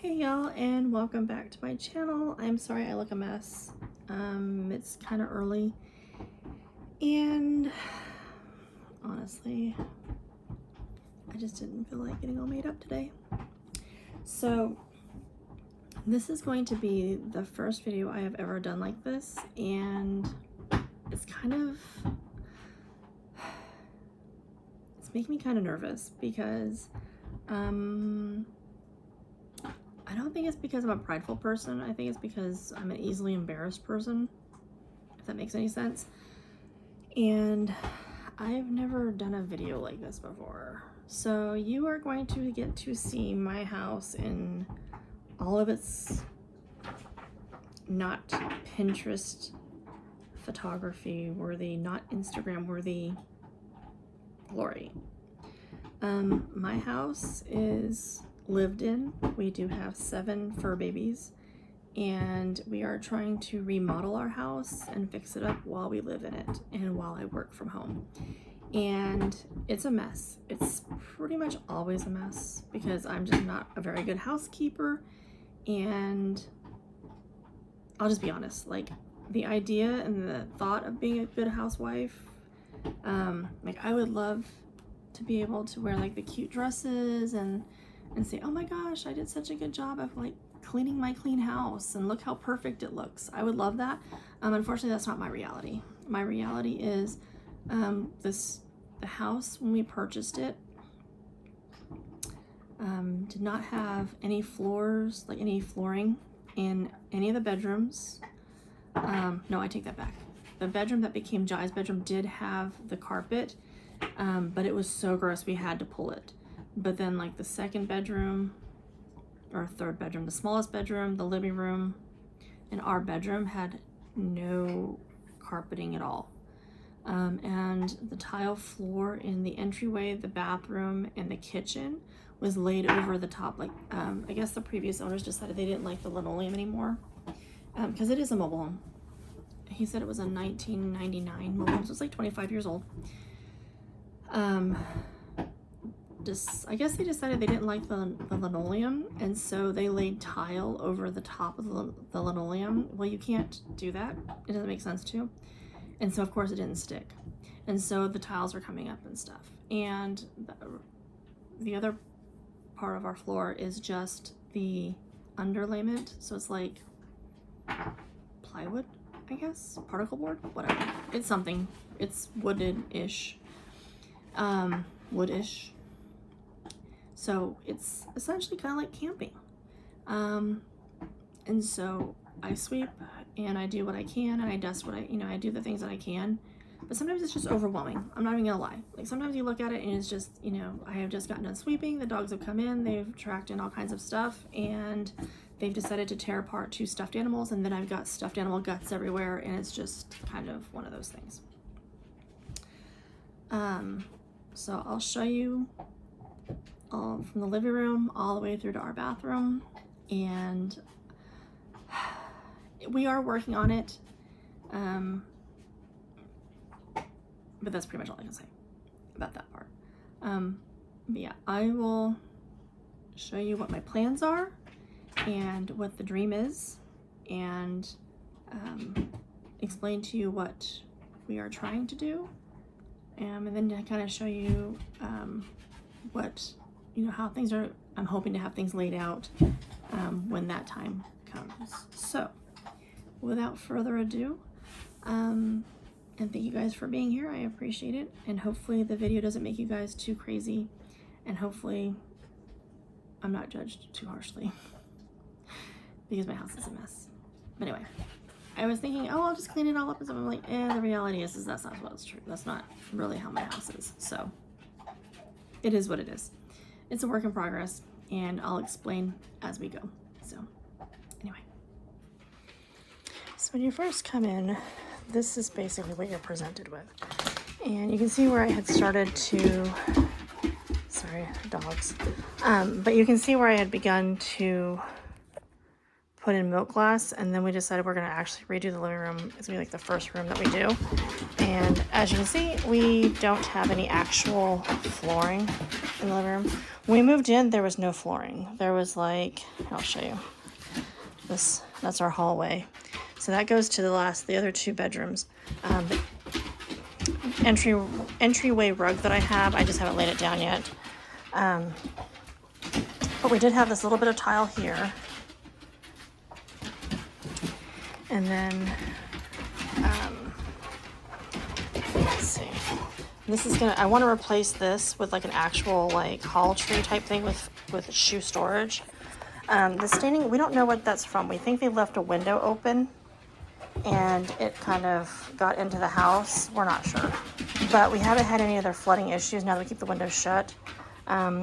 Hey y'all, and welcome back to my channel. I'm sorry I look a mess. It's kind of early and honestly I just didn't feel like getting all made up today. So this is going to be the first video I have ever done like this, and it's making me kind of nervous because I don't think it's because I'm a prideful person. I think it's because I'm an easily embarrassed person, if that makes any sense. And I've never done a video like this before. So you are going to get to see my house in all of its not Pinterest photography worthy, not Instagram worthy glory. My house is lived in. We do have 7 fur babies, and we are trying to remodel our house and fix it up while we live in it and while I work from home. And it's a mess. It's pretty much always a mess because I'm just not a very good housekeeper, and I'll just be honest, like the idea and the thought of being a good housewife, like I would love to be able to wear like the cute dresses and say, oh my gosh, I did such a good job of like cleaning my clean house and look how perfect it looks. I would love that. Unfortunately, that's not my reality. My reality is the house when we purchased it did not have any floors, like any flooring in any of the bedrooms. No, I take that back. The bedroom that became Jai's bedroom did have the carpet, but it was so gross we had to pull it. But then like the second bedroom or third bedroom, the smallest bedroom, the living room, and our bedroom had no carpeting at all. And the tile floor in the entryway, the bathroom, and the kitchen was laid over the top. Like, I guess the previous owners decided they didn't like the linoleum anymore because it is a mobile home. He said it was a 1999 mobile home, so it's like 25 years old. I guess they decided they didn't like the linoleum, and so they laid tile over the top of the linoleum. Well, you can't do that. It doesn't make sense to. And so of course it didn't stick. And so the tiles are coming up and stuff. And the other part of our floor is just the underlayment. So it's like plywood, I guess, particle board, whatever. It's something. It's wooded-ish. Wood-ish. So it's essentially kind of like camping. And so I sweep and I do what I can and I dust what I do the things that I can. But sometimes it's just overwhelming. I'm not even gonna lie. Like sometimes you look at it and it's just, I have just gotten done sweeping. The dogs have come in, they've tracked in all kinds of stuff, and they've decided to tear apart 2 stuffed animals, and then I've got stuffed animal guts everywhere, and it's just kind of one of those things. So I'll show you all from the living room all the way through to our bathroom, and we are working on it, but that's pretty much all I can say about that part. But yeah, I will show you what my plans are and what the dream is, and explain to you what we are trying to do, and then to kind of show you what how things are. I'm hoping to have things laid out when that time comes. So without further ado, and thank you guys for being here. I appreciate it, and hopefully the video doesn't make you guys too crazy, and hopefully I'm not judged too harshly because my house is a mess. But anyway, I was thinking, oh, I'll just clean it all up and stuff. I'm like, the reality is that's not what's true. That's not really how my house is. So it is what it is. It's a work in progress, and I'll explain as we go. So anyway, so when you first come in, this is basically what you're presented with. And you can see where I had started to, sorry, dogs. But you can see where I had begun to put in milk glass, and then we decided we're gonna actually redo the living room. It's gonna be like the first room that we do. And as you can see, we don't have any actual flooring in the living room. When we moved in, there was no flooring. There was like, I'll show you. That's our hallway. So that goes to the other two bedrooms. The entryway rug that I have, I just haven't laid it down yet. But we did have this little bit of tile here. And then, let's see. This is I want to replace this with like an actual like hall tree type thing with shoe storage. The staining, we don't know what that's from. We think they left a window open and it kind of got into the house. We're not sure. But we haven't had any other flooding issues now that we keep the windows shut.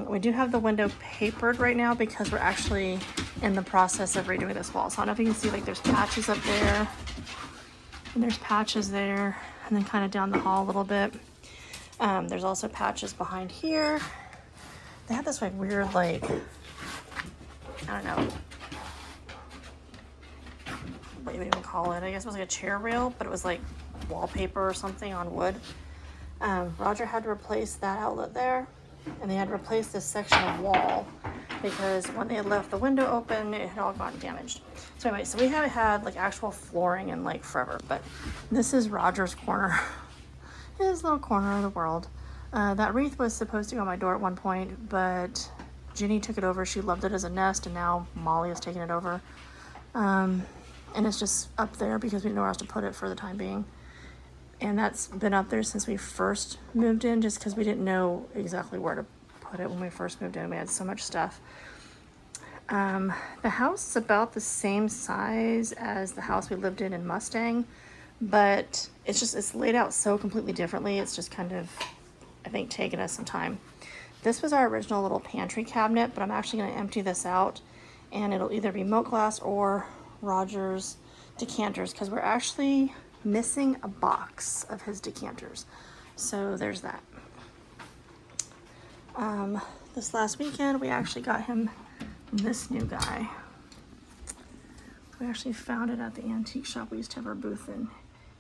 We do have the window papered right now because we're actually in the process of redoing this wall. So I don't know if you can see, like there's patches up there and there's patches there and then kind of down the hall a little bit. There's also patches behind here. They have this like weird, like, I don't know what you would even call it. I guess it was like a chair rail, but it was like wallpaper or something on wood. Roger had to replace that outlet there, and they had to replace this section of wall because when they had left the window open, it had all gotten damaged. So anyway, so we haven't had like actual flooring in like forever, but this is Roger's corner, his little corner of the world. That wreath was supposed to go on my door at one point, but Ginny took it over. She loved it as a nest, and now Molly has taken it over. And it's just up there because we didn't know where else to put it for the time being. And that's been up there since we first moved in, just because we didn't know exactly where to put it when we first moved in. We had so much stuff. The house is about the same size as the house we lived in Mustang, but it's laid out so completely differently. It's just kind of, I think, taken us some time. This was our original little pantry cabinet, but I'm actually going to empty this out, and it'll either be milk glass or Roger's decanters, because we're actually missing a box of his decanters. So there's that. This last weekend, we actually got him this new guy. We actually found it at the antique shop we used to have our booth in.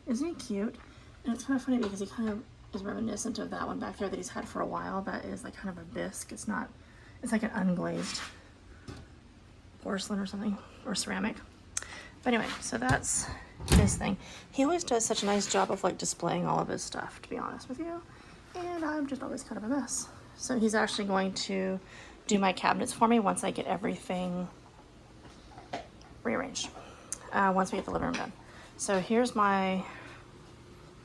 Isn't he cute? And it's kind of funny because he kind of is reminiscent of that one back there that he's had for a while. That is like kind of a bisque. It's like an unglazed porcelain or something, or ceramic. But anyway, so that's his thing. He always does such a nice job of like displaying all of his stuff, to be honest with you. And I'm just always kind of a mess. So he's actually going to do my cabinets for me once I get everything rearranged. Once we get the living room done. So here's my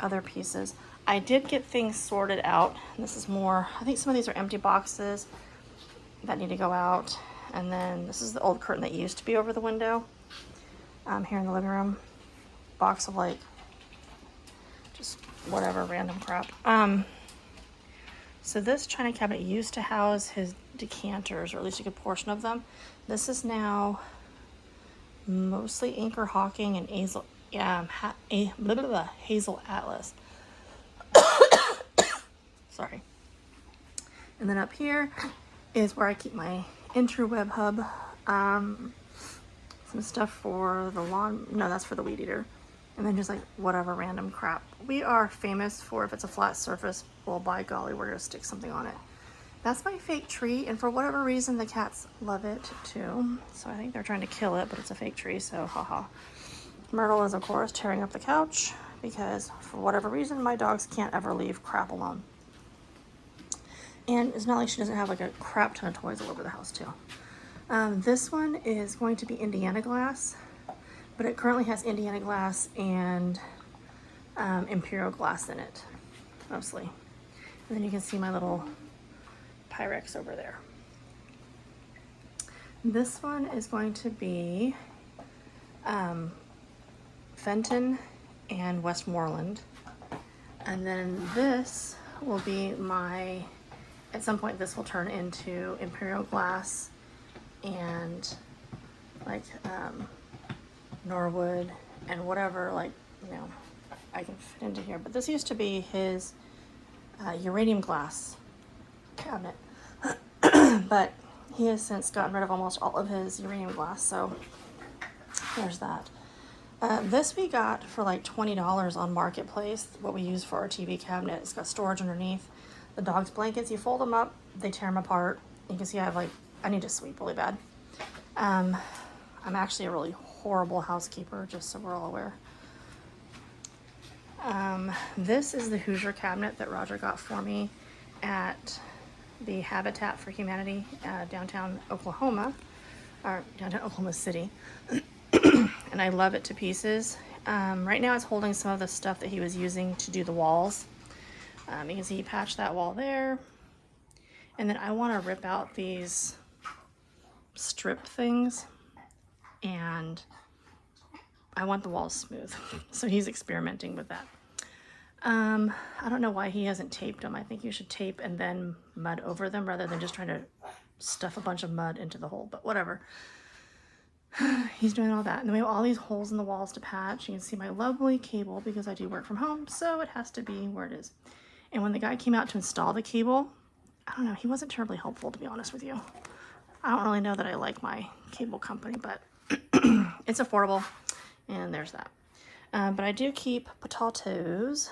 other pieces. I did get things sorted out. This is more, I think some of these are empty boxes that need to go out. And then this is the old curtain that used to be over the window. Here in the living room. Box of like, just whatever random crap. So this china cabinet used to house his decanters, or at least a good portion of them. This is now mostly Anchor Hawking and Hazel Atlas. Sorry. And then up here is where I keep my interweb hub. Some stuff for the lawn. No, that's for the weed eater. And then just like whatever random crap. We are famous for, if it's a flat surface, well, by golly, we're gonna stick something on it. That's my fake tree, and for whatever reason, the cats love it too. So I think they're trying to kill it, but it's a fake tree, so haha. Myrtle is, of course, tearing up the couch because for whatever reason, my dogs can't ever leave crap alone. And it's not like she doesn't have like a crap ton of toys all over the house too. This one is going to be Indiana glass, but it currently has Indiana glass and Imperial glass in it, mostly. And then you can see my little Pyrex over there. This one is going to be Fenton and Westmoreland. And then this will be at some point this will turn into Imperial glass and like Norwood and whatever, like, you know, I can fit into here. But this used to be his uranium glass cabinet. But he has since gotten rid of almost all of his uranium glass, so there's that. This we got for like $20 on Marketplace, what we use for our TV cabinet. It's got storage underneath. The dog's blankets, you fold them up, they tear them apart, You can see I need to sweep really bad. I'm actually a really horrible housekeeper, just so we're all aware. This is the Hoosier cabinet that Roger got for me at the Habitat for Humanity downtown Oklahoma, or downtown Oklahoma City. And I love it to pieces. Right now it's holding some of the stuff that he was using to do the walls. You can see he patched that wall there. And then I want to rip out these strip things, and I want the walls smooth. So he's experimenting with that. I don't know why he hasn't taped them. I think you should tape and then mud over them rather than just trying to stuff a bunch of mud into the hole, but whatever. He's doing all that. And then we have all these holes in the walls to patch. You can see my lovely cable because I do work from home, so it has to be where it is. And when the guy came out to install the cable, I don't know, he wasn't terribly helpful, to be honest with you. I don't really know that I like my cable company, but it's affordable, and there's that. But I do keep potatoes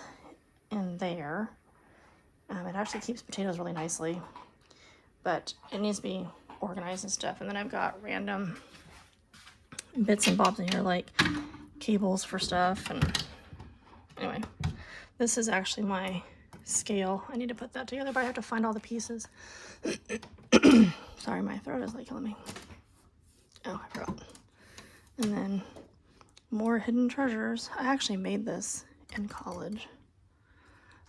in there. It actually keeps potatoes really nicely, but it needs to be organized and stuff. And then I've got random bits and bobs in here, like cables for stuff. And anyway, this is actually my scale. I need to put that together, but I have to find all the pieces. Sorry, my throat is like killing me. Oh, I forgot. And then more hidden treasures. I actually made this in college.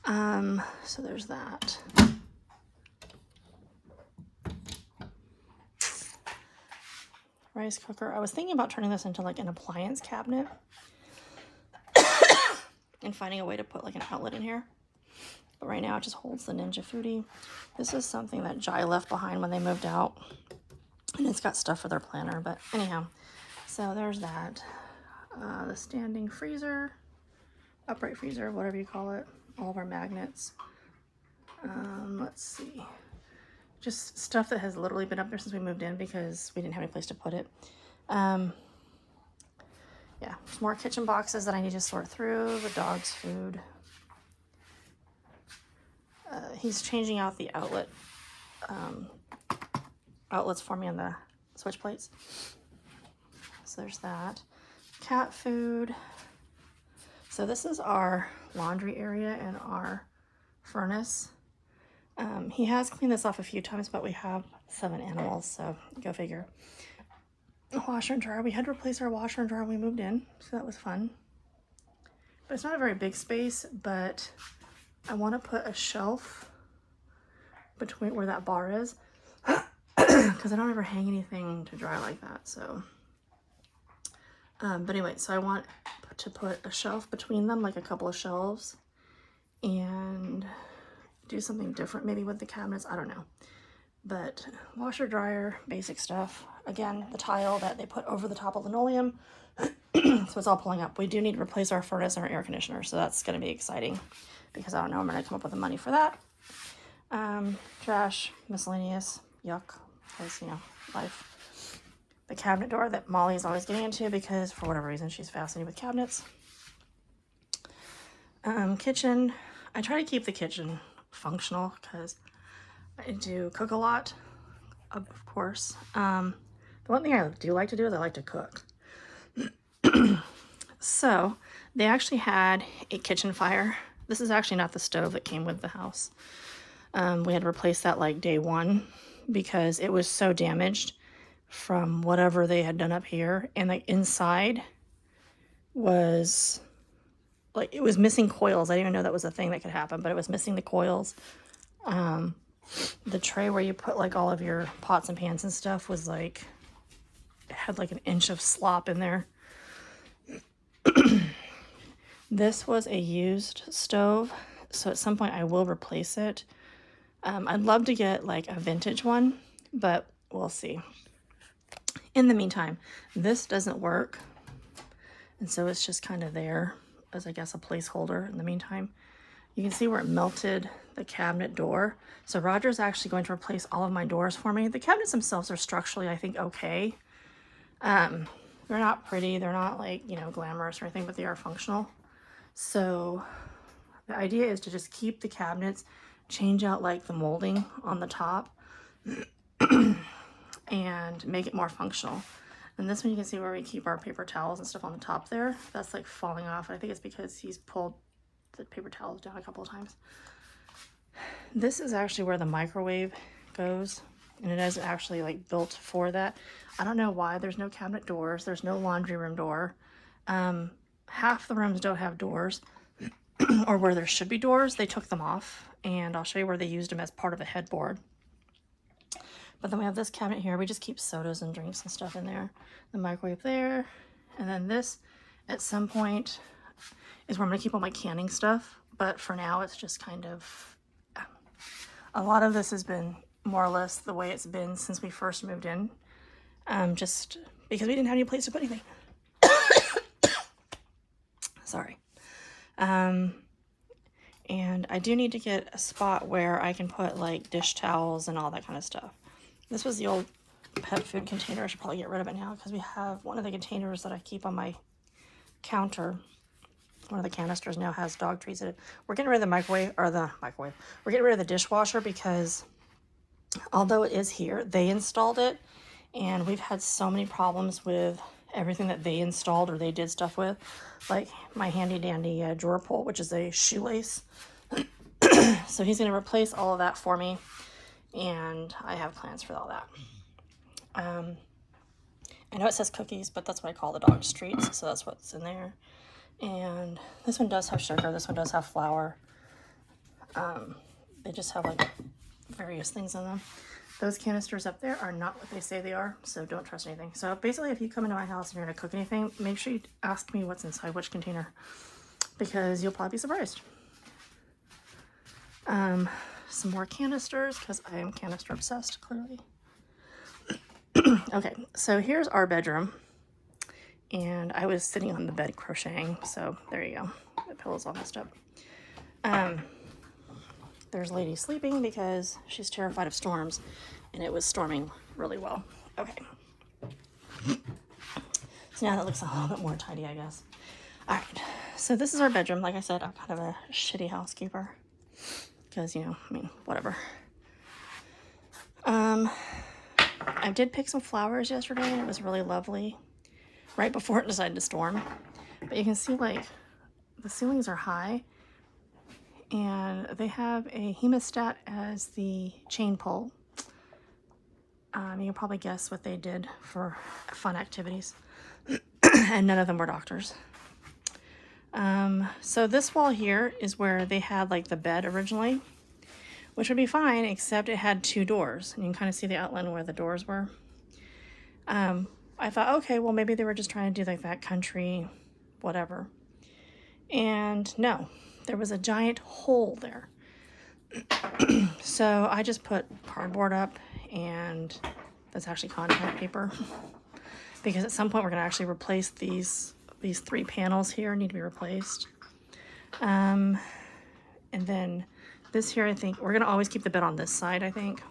So there's that. Rice cooker. I was thinking about turning this into like an appliance cabinet and finding a way to put like an outlet in here. But right now it just holds the Ninja Foodie. This is something that Jai left behind when they moved out, and it's got stuff for their planner. But anyhow, so there's that. The standing freezer, upright freezer, whatever you call it. All of our magnets. Let's see. Just stuff that has literally been up there since we moved in because we didn't have any place to put it. Yeah, there's more kitchen boxes that I need to sort through. The dog's food. He's changing out the outlets for me on the switch plates. So there's that. Cat food. So this is our laundry area and our furnace. He has cleaned this off a few times, but we have 7 animals, so go figure. Washer and dryer. We had to replace our washer and dryer when we moved in, so that was fun. But it's not a very big space, but I want to put a shelf between where that bar is because I don't ever hang anything to dry like that. So, but anyway, so I want to put a shelf between them, like a couple of shelves, and do something different maybe with the cabinets. I don't know. But washer, dryer, basic stuff. Again, the tile that they put over the top of linoleum. So it's all pulling up. We do need to replace our furnace and our air conditioner, so that's going to be exciting because I don't know, I'm going to come up with the money for that. Trash, miscellaneous, yuck, because, you know, life. The cabinet door that Molly is always getting into because for whatever reason she's fascinated with cabinets. Kitchen. I try to keep the kitchen functional because I do cook a lot, of course. The one thing I do like to do is I like to cook. So they actually had a kitchen fire. This is actually not the stove that came with the house. We had to replace that like day 1 because it was so damaged from whatever they had done up here. And the inside was like, it was missing coils. I didn't even know that was a thing that could happen, but it was missing the coils. The tray where you put like all of your pots and pans and stuff was like, it had like an inch of slop in there. This was a used stove, so at some point I will replace it. I'd love to get like a vintage one, but we'll see. In the meantime, this doesn't work, and so it's just kind of there as, I guess, a placeholder in the meantime. You can see where it melted the cabinet door. So Roger's actually going to replace all of my doors for me. The cabinets themselves are structurally, I think, okay. They're not pretty. They're not like, you know, glamorous or anything, but they are functional. So the idea is to just keep the cabinets, change out like the molding on the top, and make it more functional. And this one you can see where we keep our paper towels and stuff on the top there. That's like falling off. I think it's because he's pulled the paper towels down a couple of times. This is actually where the microwave goes, and it is actually like built for that. I don't know why there's no cabinet doors. There's no laundry room door. Half the rooms don't have doors, or where there should be doors, they took them off, and I'll show you where they used them as part of a headboard. But then we have this cabinet here. We just keep sodas and drinks and stuff in there. The microwave there. And then this, at some point, is where I'm going to keep all my canning stuff. But for now, it's just kind of... A lot of this has been more or less the way it's been since we first moved in. Just because we didn't have any place to put anything. Sorry. And I do need to get a spot where I can put like dish towels and all that kind of stuff. This was the old pet food container. I should probably get rid of it now because we have one of the containers that I keep on my counter. One of the canisters now has dog treats in it. We're getting rid of the microwave, we're getting rid of the dishwasher because although it is here, they installed it, and we've had so many problems with everything that they installed or they did stuff with, like my handy dandy drawer pull, which is a shoelace. So he's going to replace all of that for me, and I have plans for all that. I know it says cookies, but that's what I call the dog's treats, so that's what's in there. And this one does have sugar, this one does have flour. They just have like various things in them. Those canisters up there are not what they say they are, so don't trust anything. So basically, if you come into my house and you're gonna cook anything, make sure you ask me what's inside which container, because you'll probably be surprised. Some more canisters, because I am canister obsessed, clearly. Okay, so here's our bedroom. And I was sitting on the bed crocheting, so there you go. The pillow's all messed up. There's Lady sleeping because she's terrified of storms, and it was storming really well. Okay. So now that looks a little bit more tidy, I guess. All right, so this is our bedroom. Like I said, I'm kind of a shitty housekeeper because, you know, I mean, whatever. I did pick some flowers yesterday, and it was really lovely. Right before it decided to storm. But you can see like the ceilings are high, and they have a hemostat as the chain pull. You can probably guess what they did for fun activities. And none of them were doctors. So this wall here is where they had like the bed originally, which would be fine, except it had two doors, and you can kind of see the outline where the doors were. I thought, okay, well, maybe they were just trying to do like that country, whatever. And no, there was a giant hole there. So I just put cardboard up, and that's actually contact paper. Because at some point we're gonna actually replace these three panels here need to be replaced. And then this here, I think, we're gonna always keep the bed on this side, I think.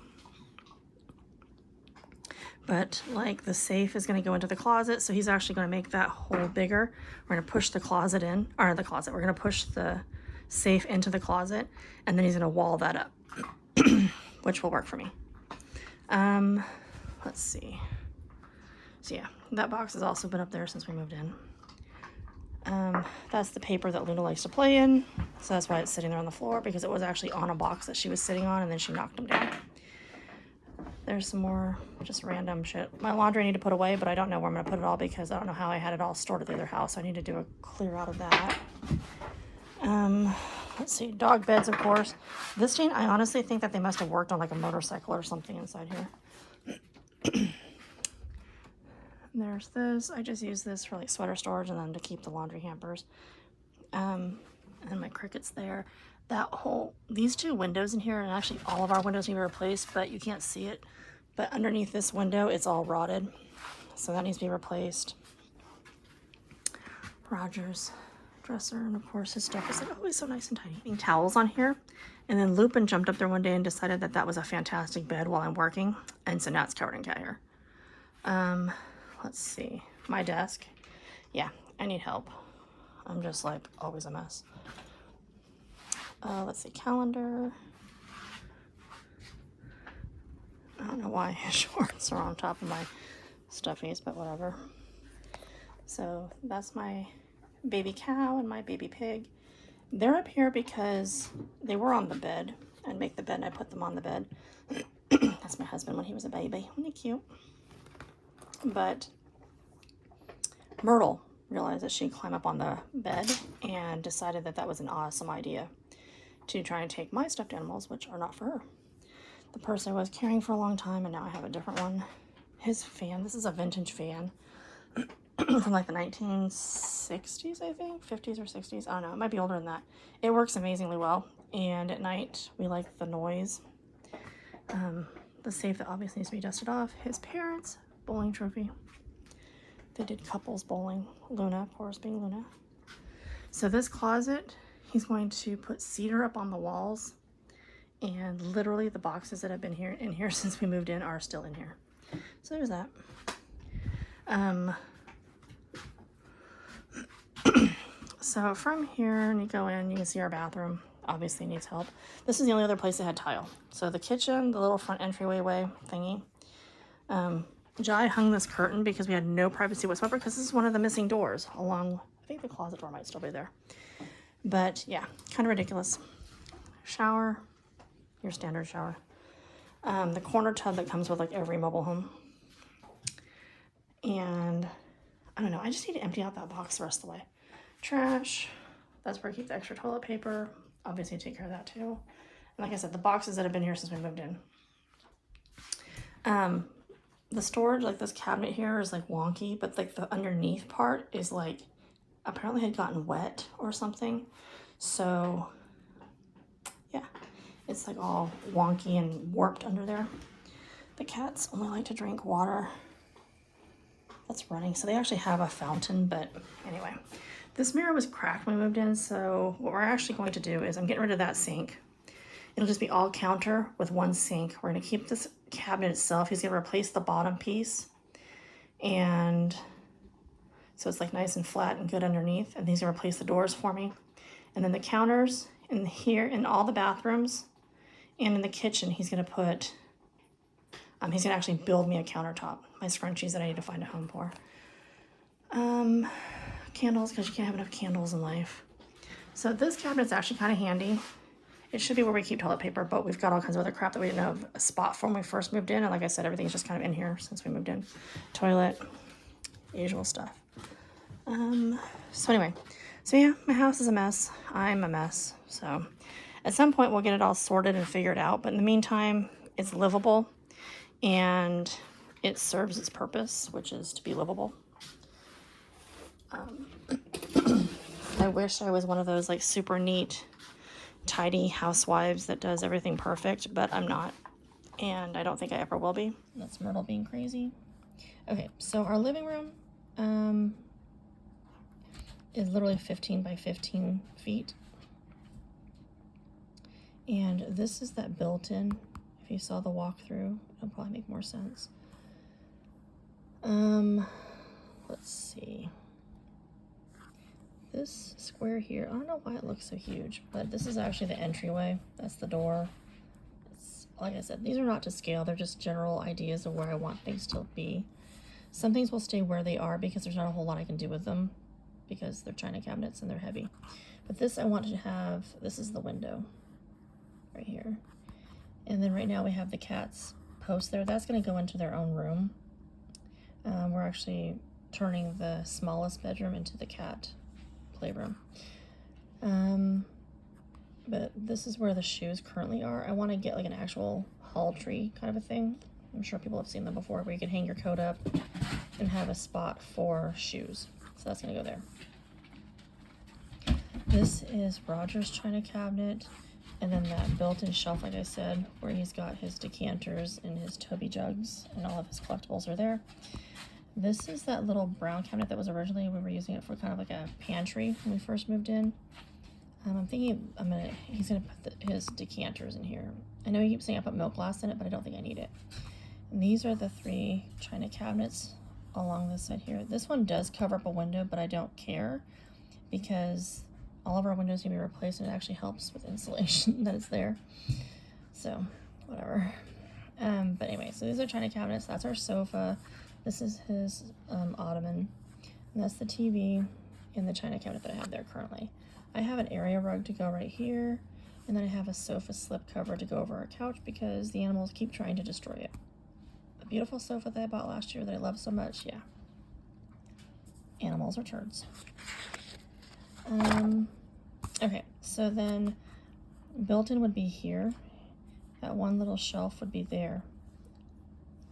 But like the safe is going to go into the closet, so he's actually going to make that hole bigger. We're going to push the closet in, or the closet. We're going to push the safe into the closet, and then he's going to wall that up, which will work for me. Let's see. So yeah, that box has also been up there since we moved in. That's the paper that Luna likes to play in, so that's why it's sitting there on the floor, because it was actually on a box that she was sitting on, and then she knocked them down. There's some more just random shit. My laundry I need to put away, but I don't know where I'm going to put it all because I don't know how I had it all stored at the other house. So I need to do a clear out of that. Let's see. Dog beds, of course. This chain, I honestly think that they must have worked on like a motorcycle or something inside here. There's this. I just use this for like sweater storage and then to keep the laundry hampers. And my crickets there. That whole, these two windows in here, and actually all of our windows need to be replaced, but you can't see it. But underneath this window, it's all rotted. So that needs to be replaced. Roger's dresser, and of course his stuff is like always so nice and tidy. Towels on here. And then Lupin jumped up there one day and decided that that was a fantastic bed while I'm working. And so now it's covered in cat hair. Let's see. My desk. Yeah, I need help. I'm just like always a mess. Let's see, calendar. I don't know why his shorts are on top of my stuffies, but whatever. So that's my baby cow and my baby pig. They're up here because they were on the bed. I'd make the bed and I put them on the bed. That's my husband when he was a baby. Isn't he cute? But Myrtle realized that she'd climb up on the bed and decided that that was an awesome idea to try and take my stuffed animals, which are not for her. The purse I was carrying for a long time, and now I have a different one. His fan, this is a vintage fan from like the 1960s, I think, 50s or 60s. I don't know, it might be older than that. It works amazingly well, and at night we like the noise. The safe that obviously needs to be dusted off. His parents' bowling trophy. They did couples bowling. Luna, of course, being Luna. So this closet, he's going to put cedar up on the walls, and literally the boxes that have been in here since we moved in are still in here. So there's that. So from here, and you go in, you can see our bathroom. Obviously needs help. This is the only other place that had tile. So the kitchen, the little front entryway thingy. Jai hung this curtain because we had no privacy whatsoever, because this is one of the missing doors along, I think the closet door might still be there. But yeah, kind of ridiculous. Shower, your standard shower. The corner tub that comes with like every mobile home. And I don't know, I just need to empty out that box the rest of the way. Trash, that's where I keep the extra toilet paper. Obviously take care of that too. And like I said, the boxes that have been here since we moved in. The storage, like this cabinet here is like wonky, but like the underneath part is like apparently had gotten wet or something. So yeah, it's like all wonky and warped under there. The cats only like to drink water that's running, so they actually have a fountain. But anyway, this mirror was cracked when we moved in, so what we're actually going to do is I'm getting rid of that sink. It'll just be all counter with one sink. We're going to keep this cabinet itself. He's going to replace the bottom piece, and so it's like nice and flat and good underneath. And he's going to replace the doors for me. And then the counters in here, in all the bathrooms and in the kitchen, he's going to put, he's going to actually build me a countertop. My scrunchies that I need to find a home for. Candles, because you can't have enough candles in life. So this cabinet's actually kind of handy. It should be where we keep toilet paper, but we've got all kinds of other crap that we didn't have a spot for when we first moved in. And like I said, everything's just kind of in here since we moved in. Toilet, usual stuff. So anyway, so yeah, my house is a mess. I'm a mess. So at some point we'll get it all sorted and figured out. But in the meantime, it's livable and it serves its purpose, which is to be livable. I wish I was one of those like super neat, tidy housewives that does everything perfect, but I'm not, and I don't think I ever will be. That's Myrtle being crazy. Okay, so our living room is literally 15 by 15 feet, and this is that built-in. If you saw the walkthrough, it'll probably make more sense. Let's see. This square here, I don't know why it looks so huge, but this is actually the entryway. That's the door. It's, like I said, these are not to scale. They're just general ideas of where I want things to be. Some things will stay where they are because there's not a whole lot I can do with them because they're china cabinets and they're heavy. But this I want to have, this is the window right here. And then right now we have the cat's post there. That's going to go into their own room. We're actually turning the smallest bedroom into the cat playroom. But this is where the shoes currently are. I want to get like an actual hall tree kind of a thing. I'm sure people have seen them before, where you can hang your coat up and have a spot for shoes. So that's gonna go there. This is Roger's china cabinet, and then that built-in shelf, like I said, where he's got his decanters and his Toby jugs, and all of his collectibles are there. This is that little brown cabinet that was originally, we were using it for kind of like a pantry when we first moved in. I'm thinking he's gonna put his decanters in here. I know he keeps saying I put milk glass in it, but I don't think I need it. And these are the 3 china cabinets along this side here. This one does cover up a window, but I don't care because all of our windows can be replaced, and it actually helps with insulation that it's there. So, whatever. But anyway, so these are china cabinets. That's our sofa. This is his ottoman. And that's the TV and the china cabinet that I have there currently. I have an area rug to go right here. And then I have a sofa slip cover to go over our couch because the animals keep trying to destroy it. A beautiful sofa that I bought last year that I love so much, yeah. Animals are turds. Okay, so then built-in would be here. That one little shelf would be there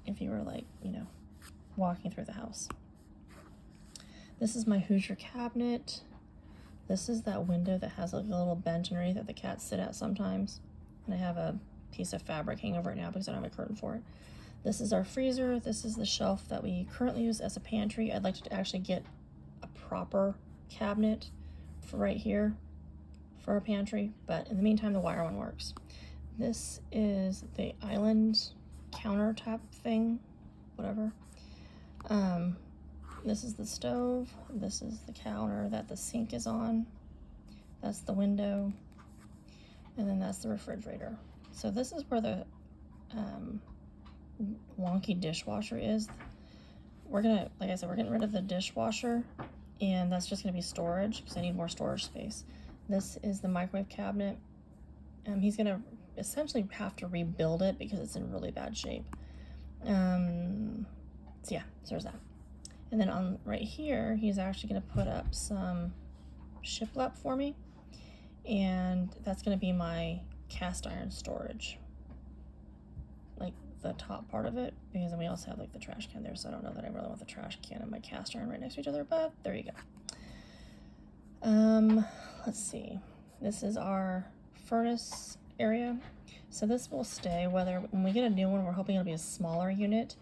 if you were like, you know, walking through the house. This is my Hoosier cabinet. This is that window that has like a little bench underneath that the cats sit at sometimes. And I have a piece of fabric hanging over it now because I don't have a curtain for it. This is our freezer. This is the shelf that we currently use as a pantry. I'd like to actually get a proper cabinet for right here for our pantry, but in the meantime, the wire one works. This is the island countertop thing, whatever. This is the stove. This is the counter that the sink is on. That's the window. And then that's the refrigerator. So this is where the wonky dishwasher is. We're gonna, like I said, we're getting rid of the dishwasher, and that's just gonna be storage because I need more storage space. This is the microwave cabinet. He's gonna essentially have to rebuild it because it's in really bad shape. So yeah, so there's that. And then on right here, he's actually gonna put up some shiplap for me, and that's gonna be my cast iron storage, like the top part of it, because then we also have like the trash can there, so I don't know that I really want the trash can and my cast iron right next to each other, but there you go. Let's see. This is our furnace area. So this will stay, whether when we get a new one, we're hoping it'll be a smaller unit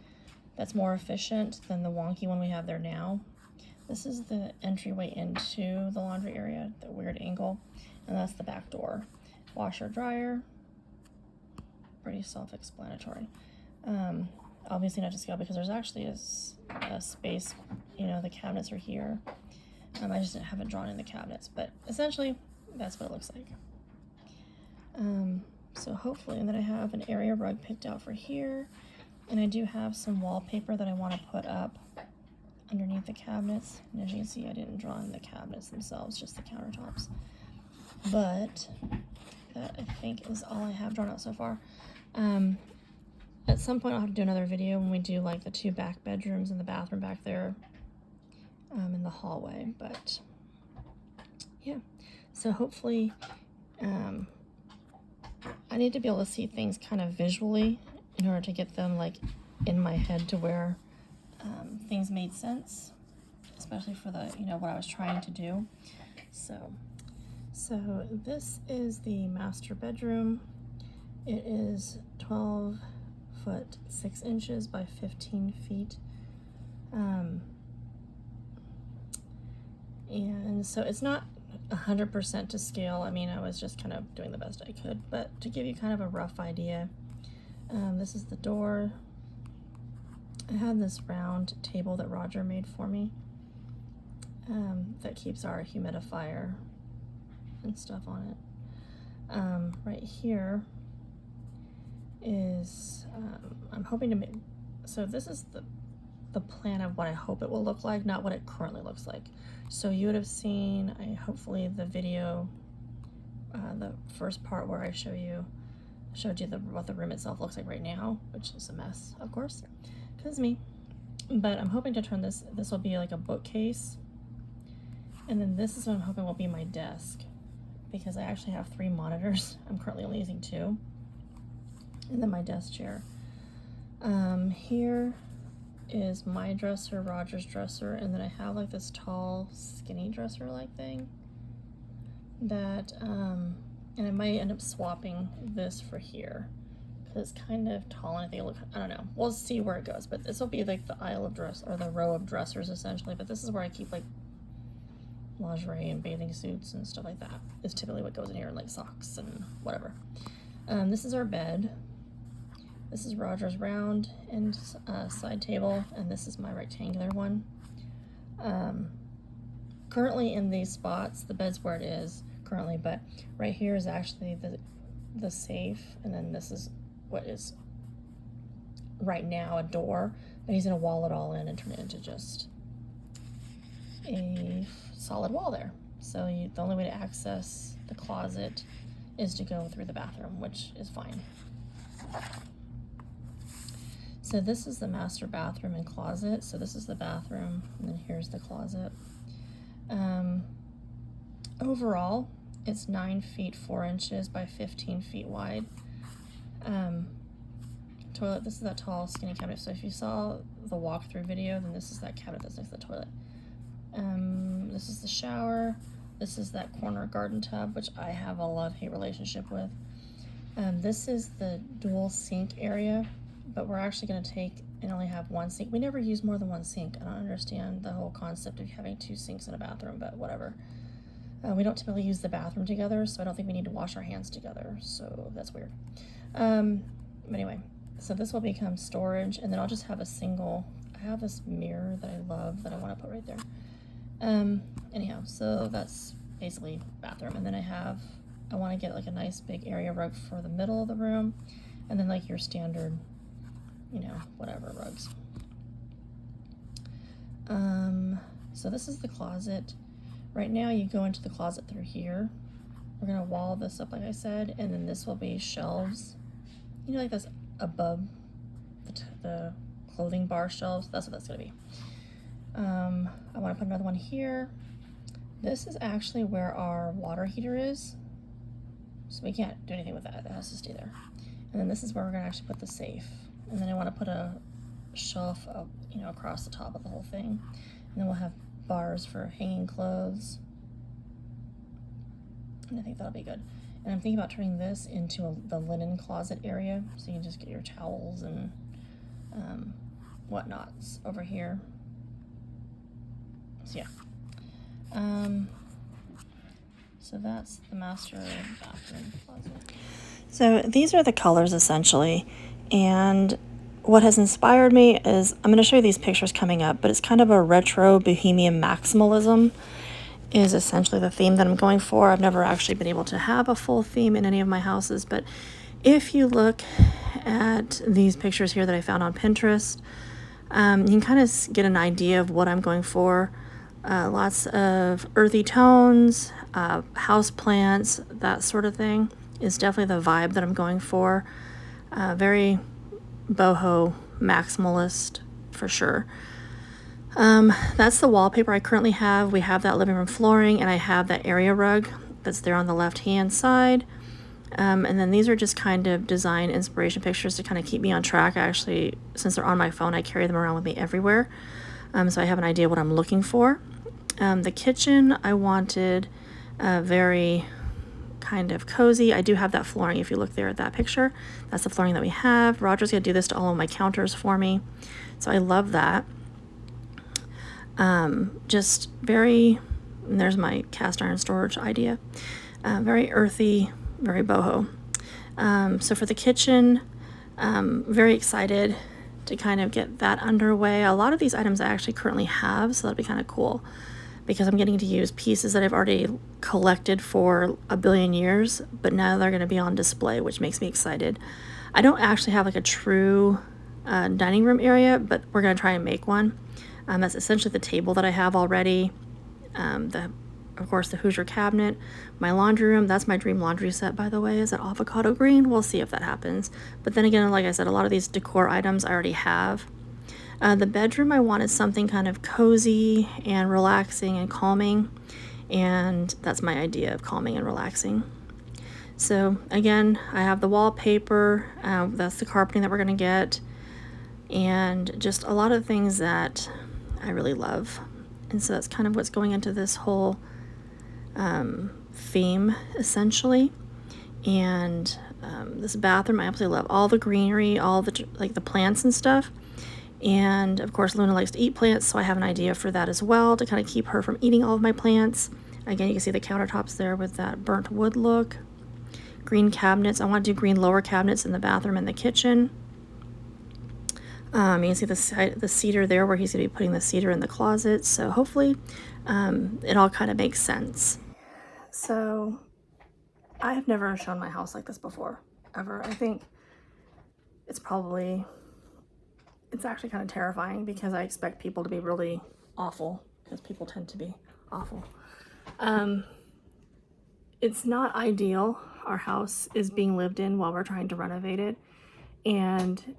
that's more efficient than the wonky one we have there now. This is the entryway into the laundry area, the weird angle, and that's the back door. Washer, dryer, pretty self-explanatory. Obviously not to scale because there's actually a space, you know, the cabinets are here. I just haven't drawn in the cabinets, but essentially that's what it looks like. So hopefully, and then I have an area rug picked out for here, and I do have some wallpaper that I want to put up underneath the cabinets. And as you can see, I didn't draw in the cabinets themselves, just the countertops. But that I think is all I have drawn out so far. At some point I'll have to do another video when we do like the 2 back bedrooms and the bathroom back there in the hallway, but yeah. So hopefully I need to be able to see things kind of visually in order to get them like in my head to where things made sense, especially for the, you know, what I was trying to do. So this is the master bedroom. It is 12 foot 6 inches by 15 feet. And so it's not 100% to scale. I mean, I was just kind of doing the best I could, but to give you kind of a rough idea, this is the door. I have this round table that Roger made for me that keeps our humidifier and stuff on it. Right here is, I'm hoping to make, so this is the plan of what I hope it will look like, not what it currently looks like. So you would have seen, hopefully the video, the first part where I showed you what the room itself looks like right now, which is a mess, of course, because me. But I'm hoping to turn this will be like a bookcase, and then this is what I'm hoping will be my desk, because I actually have 3 monitors. I'm currently only using 2, and then my desk chair. Here is my dresser, Roger's dresser, and then I have like this tall, skinny dresser like thing that, and I might end up swapping this for here because it's kind of tall and I think it'll look, I don't know, we'll see where it goes, but this will be like the aisle of dress, or the row of dressers essentially, but this is where I keep like lingerie and bathing suits and stuff like that. Is typically what goes in here, like socks and whatever. This is our bed. This is Roger's round and side table, and this is my rectangular one. Currently in these spots, the bed's where it is currently, but right here is actually the safe, and then this is what is right now a door, but he's gonna wall it all in and turn it into just a solid wall there. So the only way to access the closet is to go through the bathroom, which is fine. So this is the master bathroom and closet. So this is the bathroom, and then here's the closet. Overall, it's 9 feet 4 inches by 15 feet wide. Toilet, this is that tall skinny cabinet. So if you saw the walkthrough video, then this is that cabinet that's next to the toilet. This is the shower. This is that corner garden tub, which I have a love-hate relationship with. This is the dual sink area, but we're actually going to take and only have one sink. We never use more than one sink. I don't understand the whole concept of having 2 sinks in a bathroom, but whatever. We don't typically use the bathroom together, so I don't think we need to wash our hands together, so that's weird. But anyway, so this will become storage, and then I'll just have a single, I have this mirror that I love that I want to put right there. Anyhow, so that's basically bathroom, and then I want to get like a nice big area rug for the middle of the room, and then like your standard, you know, whatever rugs. So this is the closet. Right now you go into the closet through here. We're gonna wall this up like I said, and then this will be shelves, you know, like this above the clothing bar shelves. That's what that's gonna be. I want to put another one here. This is actually where our water heater is, so we can't do anything with that. It has to stay there. And then this is where we're gonna actually put the safe. And then I want to put a shelf up, you know, across the top of the whole thing. And then we'll have bars for hanging clothes. And I think that'll be good. And I'm thinking about turning this into the linen closet area, so you can just get your towels and whatnots over here. So yeah. So that's the master bathroom closet. So these are the colors essentially, and what has inspired me is, I'm going to show you these pictures coming up, but it's kind of a retro bohemian maximalism is essentially the theme that I'm going for. I've never actually been able to have a full theme in any of my houses, but if you look at these pictures here that I found on Pinterest, you can kind of get an idea of what I'm going for. Lots of earthy tones, house plants, that sort of thing is definitely the vibe that I'm going for. Very boho maximalist for sure. That's the wallpaper I currently have. We have that living room flooring, and I have that area rug that's there on the left hand side. And then these are just kind of design inspiration pictures to kind of keep me on track. I actually, since they're on my phone, I carry them around with me everywhere. So I have an idea what I'm looking for. The kitchen, I wanted very kind of cozy. I do have that flooring. If you look there at that picture, that's the flooring that we have. Roger's gonna do this to all of my counters for me, so I love that. Just very, and there's my cast iron storage idea. Very earthy, very boho. So for the kitchen, very excited to kind of get that underway. A lot of these items I actually currently have, so that'll be kind of cool, because I'm getting to use pieces that I've already collected for a billion years, but now they're going to be on display, which makes me excited. I don't actually have like a true dining room area, but we're going to try and make one. That's essentially the table that I have already. Of course, the Hoosier cabinet, my laundry room. That's my dream laundry set, by the way, is that avocado green. We'll see if that happens. But then again, like I said, a lot of these decor items I already have. The bedroom, I wanted something kind of cozy and relaxing and calming, and that's my idea of calming and relaxing. So again, I have the wallpaper, that's the carpeting that we're gonna get, and just a lot of things that I really love. And so that's kind of what's going into this whole theme, essentially. And this bathroom, I absolutely love all the greenery, all the like the plants and stuff. And of course, Luna likes to eat plants, so I have an idea for that as well, to kind of keep her from eating all of my plants. Again, you can see the countertops there with that burnt wood look. Green cabinets. I want to do green lower cabinets in the bathroom and the kitchen. You can see the cedar there, where he's going to be putting the cedar in the closet. So hopefully it all kind of makes sense. So I have never shown my house like this before, ever. I think it's probably it's actually kind of terrifying because I expect people to be really awful, because people tend to be awful. It's not ideal. Our house is being lived in while we're trying to renovate it. And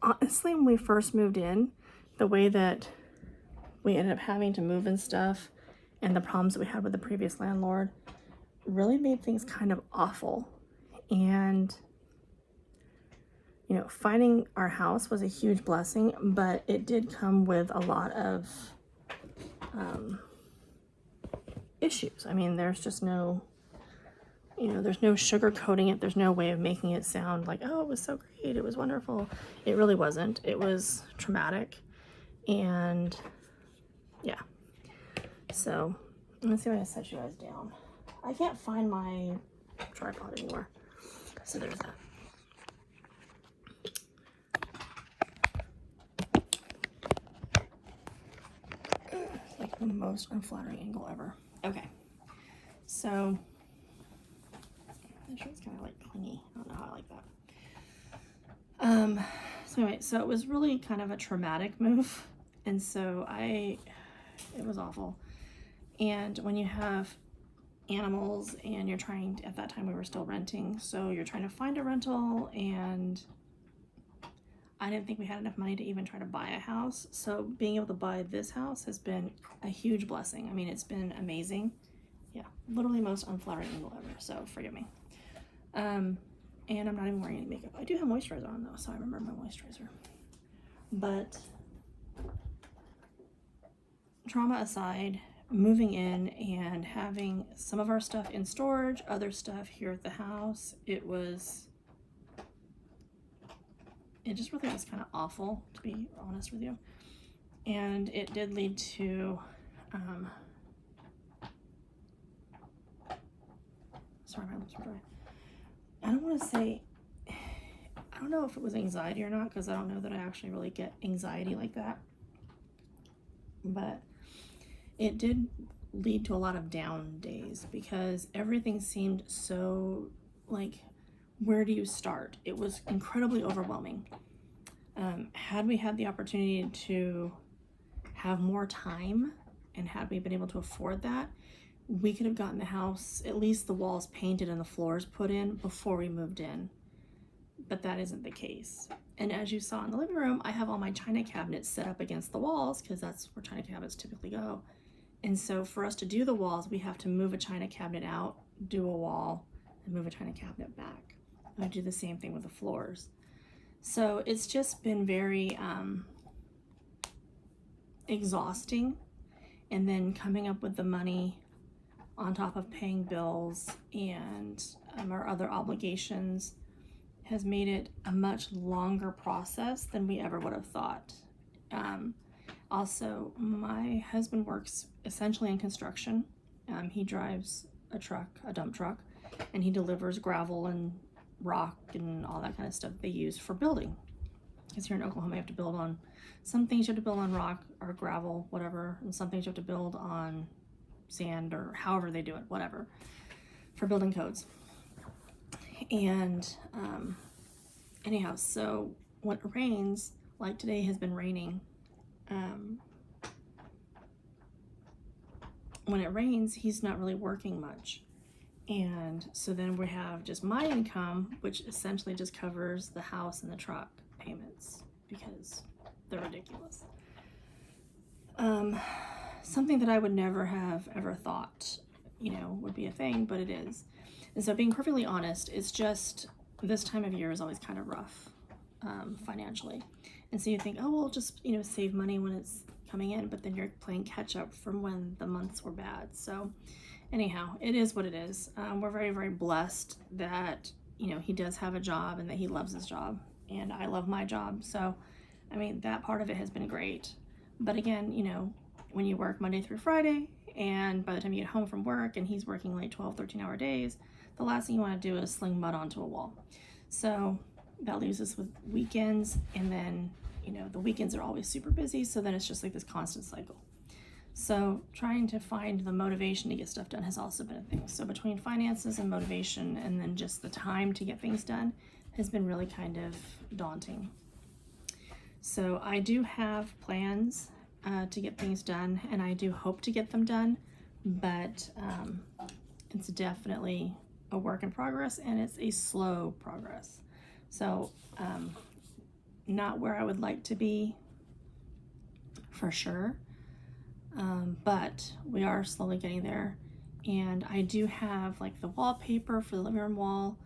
honestly, when we first moved in, the way that we ended up having to move and stuff and the problems that we had with the previous landlord really made things kind of awful. And, you know, finding our house was a huge blessing, but it did come with a lot of issues. I mean, there's just no, you know, there's no sugarcoating it. There's no way of making it sound like, oh, it was so great, it was wonderful. It really wasn't. It was traumatic. And yeah. So let's see if I can set you guys down. I can't find my tripod anymore. So there's that. It's like the most unflattering angle ever. Okay. So this shirt's kind of like clingy. I don't know how I like that. So anyway, so it was really kind of a traumatic move. And so it was awful. And when you have animals and you're trying to, at that time we were still renting, so you're trying to find a rental, and I didn't think we had enough money to even try to buy a house. So being able to buy this house has been a huge blessing. I mean, it's been amazing. Yeah, literally most unflattering angle ever, so forgive me. And I'm not even wearing any makeup. I do have moisturizer on though, so I remember my moisturizer. But trauma aside, moving in and having some of our stuff in storage, other stuff here at the house, it just really was kind of awful, to be honest with you. And it did lead to sorry, my lips are dry. I don't want to say, I don't know if it was anxiety or not, because I don't know that I actually really get anxiety like that, but it did lead to a lot of down days because everything seemed so like, where do you start? It was incredibly overwhelming. Had we had the opportunity to have more time, and had we been able to afford that, we could have gotten the house, at least the walls painted and the floors put in before we moved in. But that isn't the case. And as you saw in the living room, I have all my china cabinets set up against the walls because that's where china cabinets typically go. And so for us to do the walls, we have to move a china cabinet out, do a wall, and move a china cabinet back. And I do the same thing with the floors. So it's just been very exhausting. And then coming up with the money on top of paying bills and our other obligations has made it a much longer process than we ever would have thought. Also, my husband works essentially in construction. He drives a dump truck, and he delivers gravel and rock and all that kind of stuff they use for building. Because here in Oklahoma, you have to build on, some things you have to build on rock or gravel, whatever, and some things you have to build on sand or however they do it, whatever, for building codes. And anyhow, so when it rains, like today has been raining, when it rains, he's not really working much. And so then we have just my income, which essentially just covers the house and the truck payments because they're ridiculous. Something that I would never have ever thought, you know, would be a thing, but it is. And so being perfectly honest, it's just this time of year is always kind of rough financially. And so you think, oh, we'll just, you know, save money when it's coming in, but then you're playing catch up from when the months were bad. So anyhow, it is what it is. We're very, very blessed that, you know, he does have a job and that he loves his job, and I love my job. So, I mean, that part of it has been great. But again, you know, when you work Monday through Friday, and by the time you get home from work and he's working like 12, 13-hour days, the last thing you want to do is sling mud onto a wall. So that leaves us with weekends, and then, you know, the weekends are always super busy, so then it's just like this constant cycle. So trying to find the motivation to get stuff done has also been a thing. So between finances and motivation, and then just the time to get things done, has been really kind of daunting. So I do have plans to get things done, and I do hope to get them done, but it's definitely a work in progress, and it's a slow progress. So not where I would like to be for sure, but we are slowly getting there. And I do have like the wallpaper for the living room wall.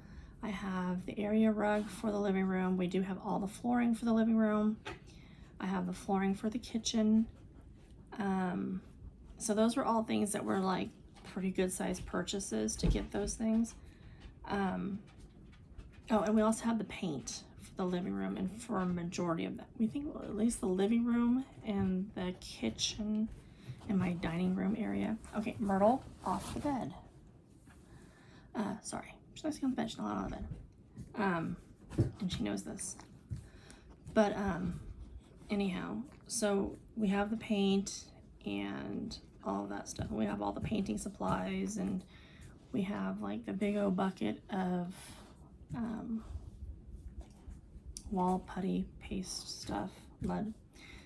I have the area rug for the living room. We do have all the flooring for the living room. I have the flooring for the kitchen. So those were all things that were like pretty good sized purchases to get those things. Oh, and we also have the paint for the living room, and for a majority of that, we think at least the living room and the kitchen and my dining room area. Okay, Myrtle, off the bed. Sorry, she likes to get on the bench, not on the bed. And she knows this. But anyhow, so we have the paint and all of that stuff. We have all the painting supplies, and we have like the big old bucket of wall putty paste stuff, mud,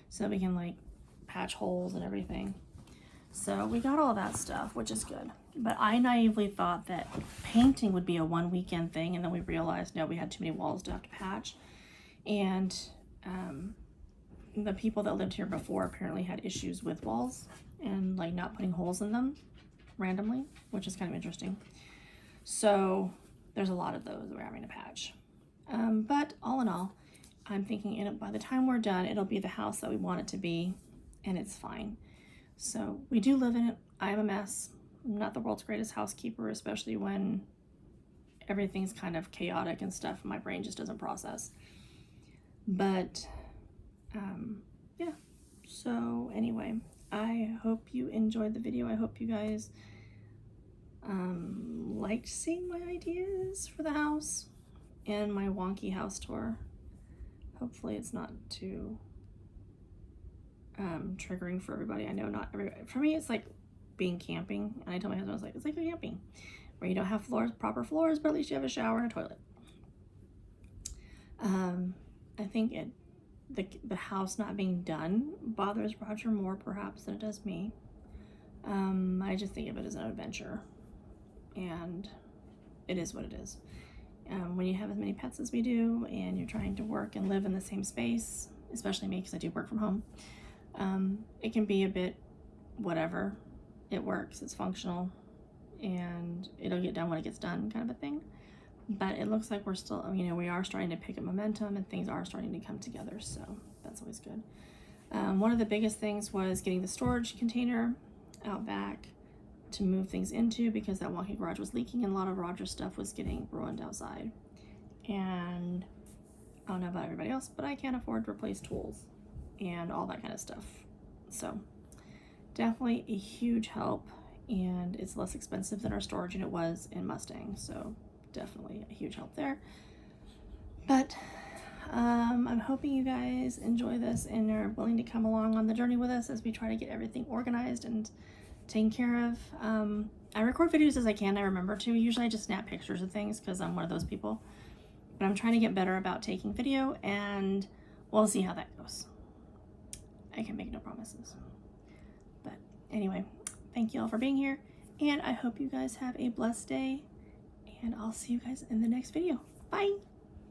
so we can like patch holes and everything. So we got all that stuff, which is good. But I naively thought that painting would be a one weekend thing, and then we realized no, we had too many walls to have to patch. And the people that lived here before apparently had issues with walls and like not putting holes in them randomly, which is kind of interesting. So there's a lot of those that we're having to patch. But all in all, I'm thinking by the time we're done, it'll be the house that we want it to be, and it's fine. So we do live in it. I'm a mess. I'm not the world's greatest housekeeper, especially when everything's kind of chaotic and stuff. My brain just doesn't process. But yeah. So anyway, I hope you enjoyed the video. I hope you guys liked seeing my ideas for the house and my wonky house tour. Hopefully it's not too triggering for everybody. I know not everybody. For me, it's like being camping, and I told my husband, I was like, it's like camping, where you don't have proper floors, but at least you have a shower and a toilet. I think the house not being done bothers Roger more perhaps than it does me. I just think of it as an adventure, and it is what it is. When you have as many pets as we do, and you're trying to work and live in the same space, especially me because I do work from home, it can be a bit whatever. It works, it's functional, and it'll get done when it gets done, kind of a thing. But it looks like we're still, we are starting to pick up momentum, and things are starting to come together, so that's always good. One of the biggest things was getting the storage container out back to move things into, because that walk-in garage was leaking and a lot of Roger's stuff was getting ruined outside. And I don't know about everybody else, but I can't afford to replace tools and all that kind of stuff. So definitely a huge help, and it's less expensive than our storage unit was in Mustang, so definitely a huge help there. But I'm hoping you guys enjoy this and are willing to come along on the journey with us as we try to get everything organized and taken care of. I record videos as I can. I remember to. Usually I just snap pictures of things because I'm one of those people. But I'm trying to get better about taking video, and we'll see how that goes. I can make no promises. But anyway, thank you all for being here, and I hope you guys have a blessed day, and I'll see you guys in the next video. Bye!